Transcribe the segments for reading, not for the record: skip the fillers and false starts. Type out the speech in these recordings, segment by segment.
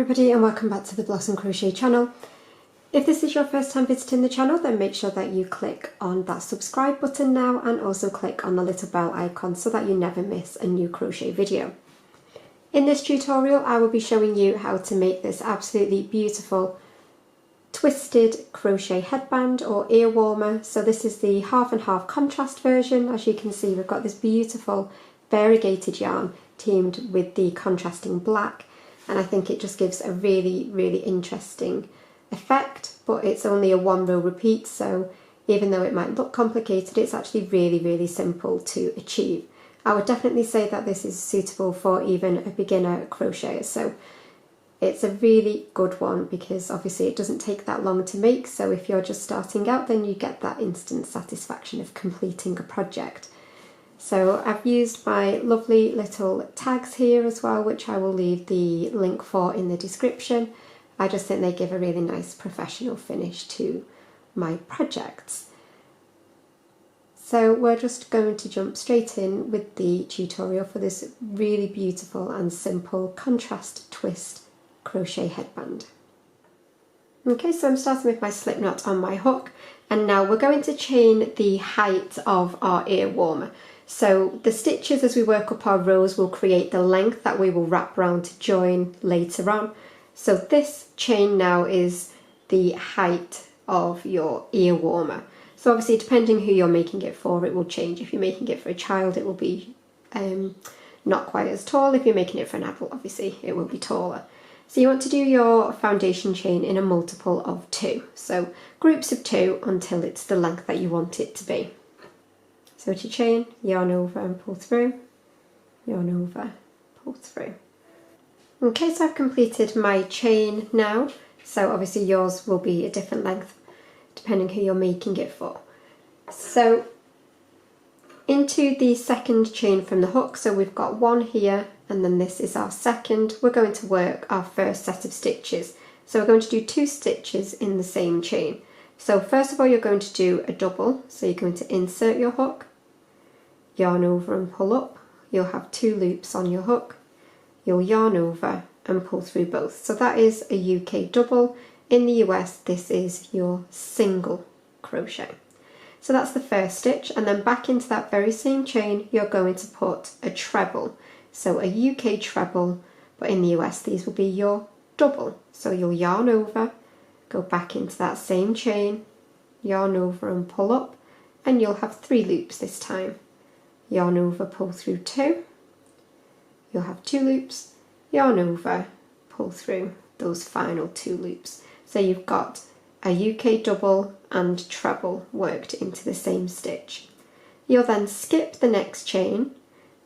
everybody and welcome back to the Blossom Crochet channel. If this is your first time visiting the channel, then make sure that you click on that subscribe button now and also click on the little bell icon so that you never miss a new crochet video. In this tutorial I will be showing you how to make this absolutely beautiful twisted crochet headband or ear warmer. So this is the half and half contrast version. As you can see, we've got this beautiful variegated yarn teamed with the contrasting black, and I think it just gives a really interesting effect, but it's only a one row repeat, so even though it might look complicated, it's actually really simple to achieve. I would definitely say that this is suitable for even a beginner crocheter, so it's a really good one because obviously it doesn't take that long to make, so if you're just starting out then you get that instant satisfaction of completing a project. So I've used my lovely little tags here as well, which I will leave the link for in the description. I just think they give a really nice professional finish to my projects. So we're just going to jump straight in with the tutorial for this really beautiful and simple contrast twist crochet headband. Okay, so I'm starting with my slip knot on my hook, and now we're going to chain the height of our ear warmer. So the stitches as we work up our rows will create the length that we will wrap around to join later on. So this chain now is the height of your ear warmer. So obviously depending who you're making it for, it will change. If you're making it for a child, it will be not quite as tall. If you're making it for an adult, obviously it will be taller. So you want to do your foundation chain in a multiple of 2. So groups of 2 until it's the length that you want it to be. So to chain, yarn over and pull through, yarn over, pull through. Okay, so I've completed my chain now. So obviously yours will be a different length depending who you're making it for. So into the second chain from the hook, so we've got one here and then this is our second, we're going to work our first set of stitches. So we're going to do 2 stitches in the same chain. So first of all you're going to do a double, so you're going to insert your hook, yarn over and pull up, you'll have 2 loops on your hook, you'll yarn over and pull through both. So that is a UK double. In the US this is your single crochet. So that's the first stitch, and then back into that very same chain you're going to put a treble. So a UK treble, but in the US these will be your double. So you'll yarn over, go back into that same chain, yarn over and pull up, and you'll have 3 loops this time. Yarn over, pull through 2, you'll have 2 loops, yarn over, pull through those final 2 loops. So you've got a UK double and treble worked into the same stitch. You'll then skip the next chain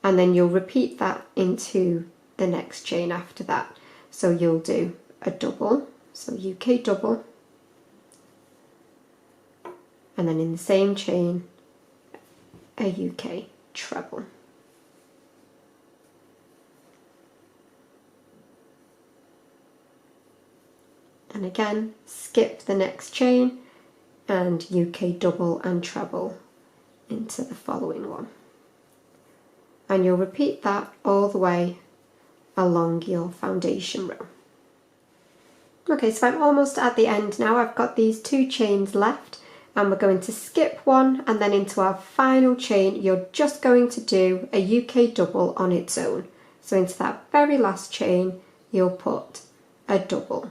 and then you'll repeat that into the next chain after that. So you'll do a double, so UK double, and then in the same chain a UK treble. And again skip the next chain and UK double and treble into the following one, and you'll repeat that all the way along your foundation row. Okay, so I'm almost at the end now. I've got these 2 chains left and we're going to skip one, and then into our final chain you're just going to do a UK double on its own. So into that very last chain you'll put a double.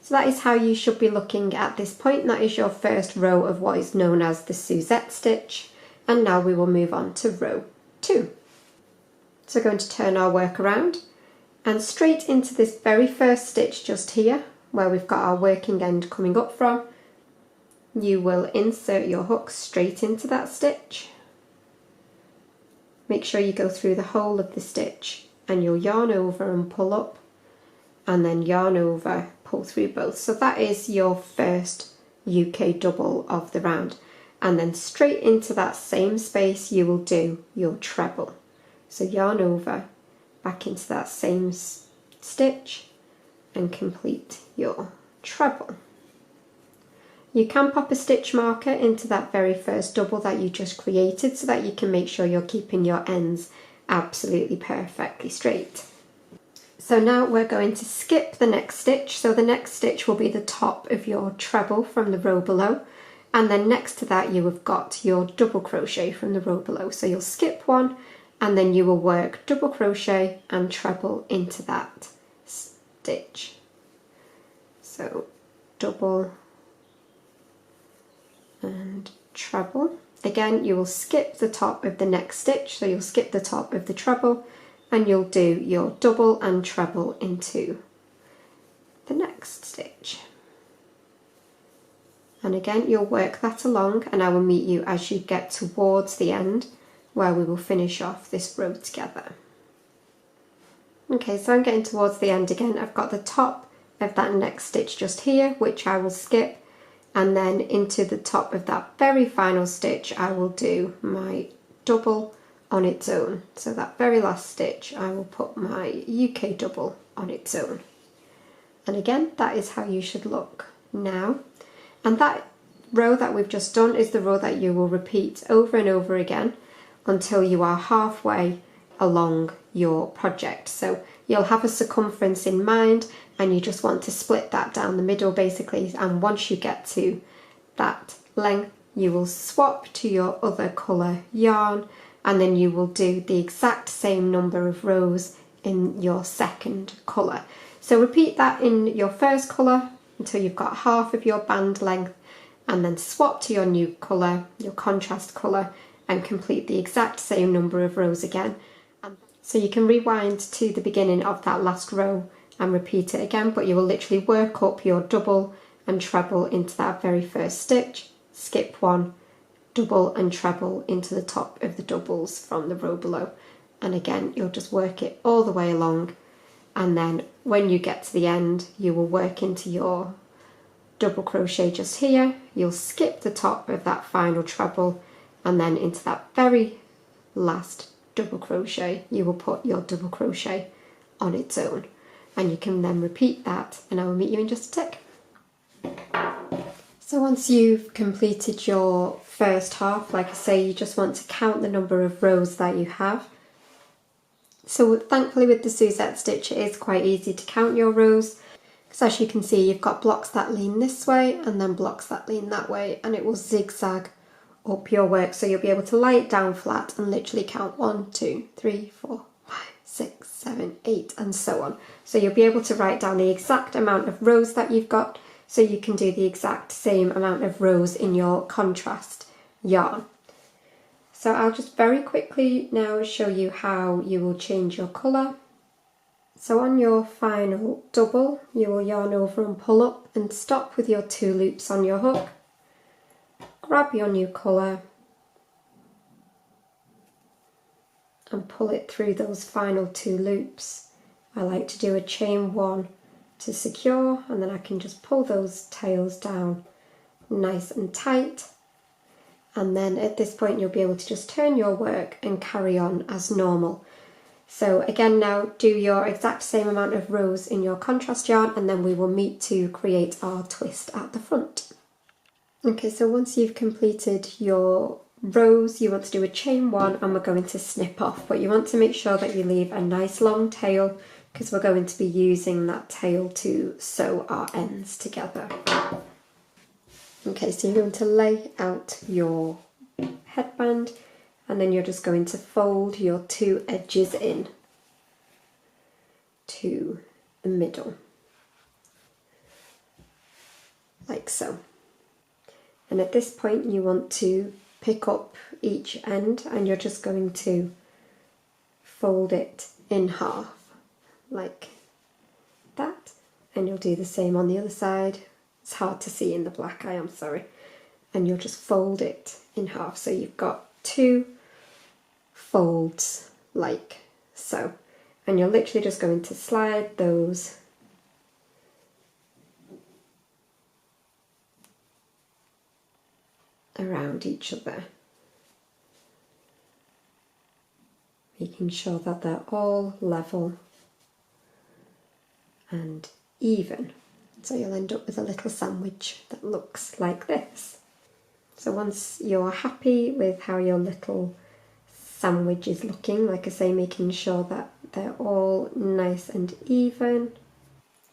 So that is how you should be looking at this point. That is your first row of what is known as the Suzette stitch, and now we will move on to row 2. So we're going to turn our work around and straight into this very first stitch just here where we've got our working end coming up from, you will insert your hook straight into that stitch. Make sure you go through the whole of the stitch and you'll yarn over and pull up, and then yarn over, pull through both. So that is your first UK double of the round, and then straight into that same space you will do your treble. So yarn over, back into that same stitch and complete your treble. You can pop a stitch marker into that very first double that you just created so that you can make sure you're keeping your ends absolutely perfectly straight. So now we're going to skip the next stitch. So the next stitch will be the top of your treble from the row below, and then next to that you have got your double crochet from the row below. So you'll skip one and then you will work double crochet and treble into that stitch. So double and treble. Again, you will skip the top of the next stitch, so you'll skip the top of the treble and you'll do your double and treble into the next stitch. And again, you'll work that along, and I will meet you as you get towards the end where we will finish off this row together. Okay, so I'm getting towards the end again. I've got the top of that next stitch just here, which I will skip, and then into the top of that very final stitch I will do my double on its own. So that very last stitch I will put my UK double on its own. And again, that is how you should look now. And that row that we've just done is the row that you will repeat over and over again until you are halfway along your project. So you'll have a circumference in mind and you just want to split that down the middle basically, and once you get to that length you will swap to your other colour yarn, and then you will do the exact same number of rows in your second colour. So repeat that in your first colour until you've got half of your band length, and then swap to your new colour, your contrast colour, and complete the exact same number of rows again. So you can rewind to the beginning of that last row and repeat it again, but you will literally work up your double and treble into that very first stitch, skip one, double and treble into the top of the doubles from the row below, and again you'll just work it all the way along, and then when you get to the end you will work into your double crochet just here, you'll skip the top of that final treble, and then into that very last double crochet you will put your double crochet on its own, and you can then repeat that, and I will meet you in just a tick. So once you've completed your first half, like I say, you just want to count the number of rows that you have. So thankfully with the Suzette stitch it is quite easy to count your rows, because as you can see you've got blocks that lean this way and then blocks that lean that way, and it will zigzag up your work, so you'll be able to lay it down flat and literally count 1, 2, 3, 4, 5, 6, 7, 8 and so on. So you'll be able to write down the exact amount of rows that you've got, so you can do the exact same amount of rows in your contrast yarn. So I'll just very quickly now show you how you will change your colour. So on your final double you will yarn over and pull up and stop with your 2 loops on your hook. Grab your new colour and pull it through those final 2 loops. I like to do a chain 1 to secure, and then I can just pull those tails down nice and tight, and then at this point you'll be able to just turn your work and carry on as normal. So again, now do your exact same amount of rows in your contrast yarn, and then we will meet to create our twist at the front. Okay, so once you've completed your rows you want to do a chain 1 and we're going to snip off, but you want to make sure that you leave a nice long tail, because we're going to be using that tail to sew our ends together. Okay, so you're going to lay out your headband, and then you're just going to fold your 2 edges in to the middle, like so. And at this point you want to pick up each end and you're just going to fold it in half like that, and you'll do the same on the other side. It's hard to see in the black, I am sorry. And you'll just fold it in half, so you've got 2 folds like so, and you're literally just going to slide those around each other, making sure that they're all level and even, so you'll end up with a little sandwich that looks like this. So once you're happy with how your little sandwiches looking, like I say, making sure that they're all nice and even.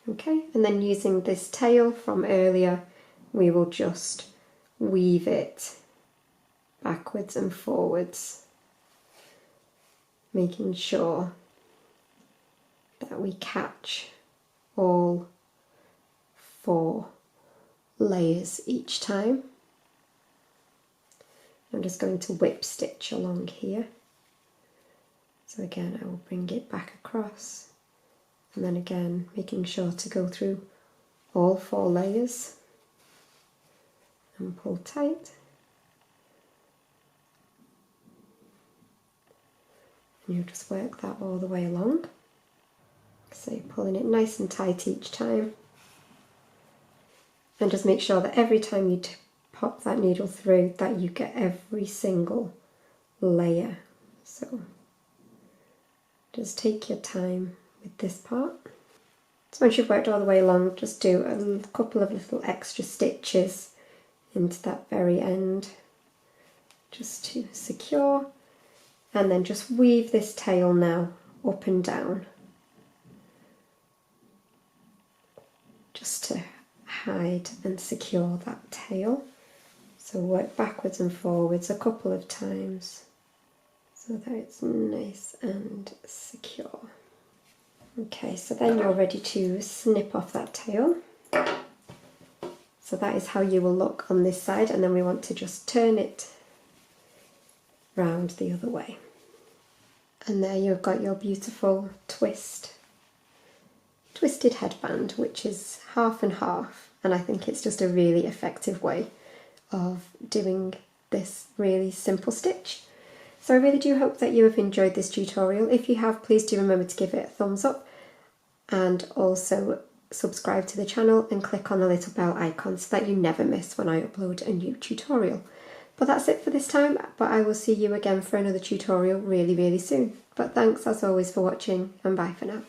Okay, and then using this tail from earlier, we will just weave it backwards and forwards, making sure that we catch all 4 layers each time. I'm just going to whip stitch along here. So again, I will bring it back across, and then again making sure to go through all 4 layers and pull tight. And you'll just work that all the way along. So pulling it nice and tight each time. And just make sure that every time you pop that needle through that you get every single layer. So just take your time with this part. So once you've worked all the way along, just do a couple of little extra stitches into that very end just to secure, and then just weave this tail now up and down just to hide and secure that tail. So work backwards and forwards a couple of times so that it's nice and secure. Okay, so then you're ready to snip off that tail. So that is how you will look on this side, and then we want to just turn it round the other way. And there you've got your beautiful twisted headband, which is half and half, and I think it's just a really effective way of doing this really simple stitch. So I really do hope that you have enjoyed this tutorial. If you have, please do remember to give it a thumbs up, and also subscribe to the channel and click on the little bell icon so that you never miss when I upload a new tutorial. But that's it for this time, but I will see you again for another tutorial really soon. But thanks as always for watching, and bye for now.